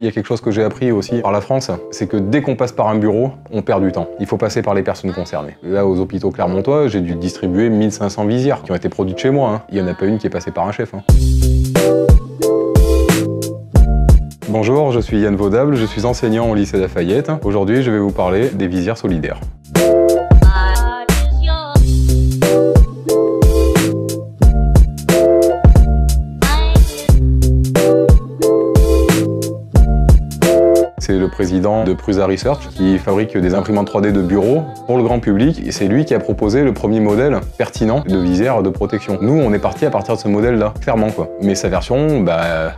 Il y a quelque chose que j'ai appris aussi par la France, c'est que dès qu'on passe par un bureau, on perd du temps. Il faut passer par les personnes concernées. Là, aux hôpitaux clermontois, j'ai dû distribuer 1500 visières qui ont été produites chez moi. Il n'y en a pas une qui est passée par un chef. Bonjour, je suis Yann Vaudable, je suis enseignant au lycée Lafayette. Aujourd'hui, je vais vous parler des visières solidaires. C'est le président de Prusa Research qui fabrique des imprimantes 3D de bureau pour le grand public et c'est lui qui a proposé le premier modèle pertinent de visière de protection. Nous, on est parti à partir de ce modèle-là, clairement quoi. Mais sa version,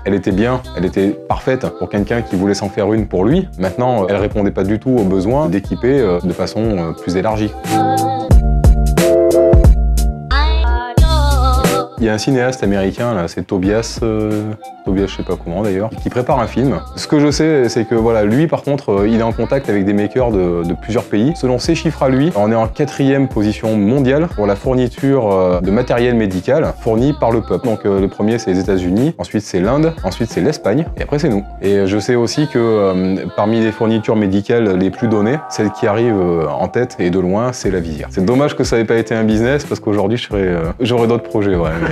elle était bien, elle était parfaite pour quelqu'un qui voulait s'en faire une pour lui. Maintenant, elle répondait pas du tout aux besoins d'équiper de façon plus élargie. Il y a un cinéaste américain, là, c'est Tobias, je sais pas comment d'ailleurs, qui prépare un film. Ce que je sais, c'est que voilà, lui par contre, il est en contact avec des makers de plusieurs pays. Selon ses chiffres à lui, on est en 4e position mondiale pour la fourniture de matériel médical fourni par le peuple. Donc le premier c'est les États-Unis, ensuite c'est l'Inde, ensuite c'est l'Espagne, et après c'est nous. Et je sais aussi que parmi les fournitures médicales les plus données, celle qui arrive en tête et de loin, c'est la visière. C'est dommage que ça n'ait pas été un business parce qu'aujourd'hui j'aurais d'autres projets. Ouais, mais,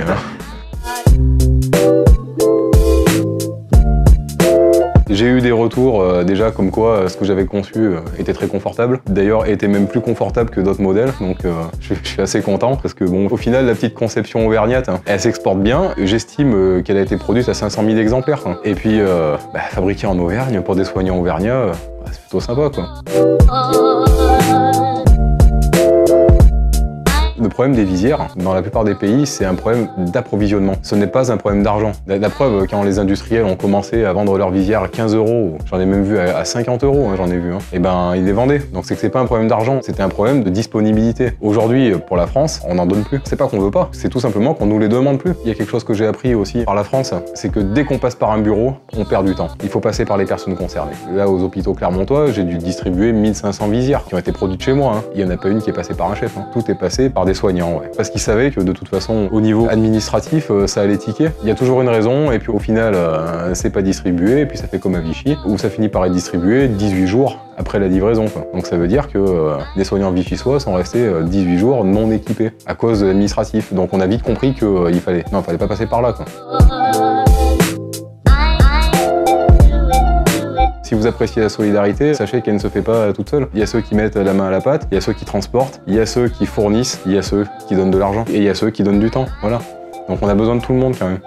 J'ai eu des retours déjà comme quoi ce que j'avais conçu était très confortable. D'ailleurs, était même plus confortable que d'autres modèles, donc je suis assez content parce que bon, au final, la petite conception auvergnate, elle s'exporte bien. J'estime qu'elle a été produite à 500 000 exemplaires. Quoi. Et puis, fabriquée en Auvergne pour des soignants auvergnats, c'est plutôt sympa, quoi. Le problème des visières, dans la plupart des pays, c'est un problème d'approvisionnement. Ce n'est pas un problème d'argent. La preuve, quand les industriels ont commencé à vendre leurs visières à 15 €, j'en ai même vu à 50 €, j'en ai vu, et ben ils les vendaient. Donc c'est que c'est pas un problème d'argent, c'était un problème de disponibilité. Aujourd'hui, pour la France, on n'en donne plus. C'est pas qu'on veut pas, c'est tout simplement qu'on nous les demande plus. Il y a quelque chose que j'ai appris aussi par la France, c'est que dès qu'on passe par un bureau, on perd du temps. Il faut passer par les personnes concernées. Là, aux hôpitaux clermontois, j'ai dû distribuer 1500 visières qui ont été produites chez moi. Il n'y en a pas une qui est passée par un chef. Tout est passé par des soignants, ouais. Parce qu'ils savaient que de toute façon, au niveau administratif, ça allait tiquer. Il y a toujours une raison, et puis au final, c'est pas distribué, et puis ça fait comme à Vichy, où ça finit par être distribué 18 jours après la livraison, quoi. Donc ça veut dire que les soignants vichysois sont restés 18 jours non équipés, à cause de l'administratif. Donc on a vite compris qu'il fallait pas passer par là, quoi. Si vous appréciez la solidarité, sachez qu'elle ne se fait pas toute seule. Il y a ceux qui mettent la main à la pâte, il y a ceux qui transportent, il y a ceux qui fournissent, il y a ceux qui donnent de l'argent, et il y a ceux qui donnent du temps. Voilà. Donc on a besoin de tout le monde quand même.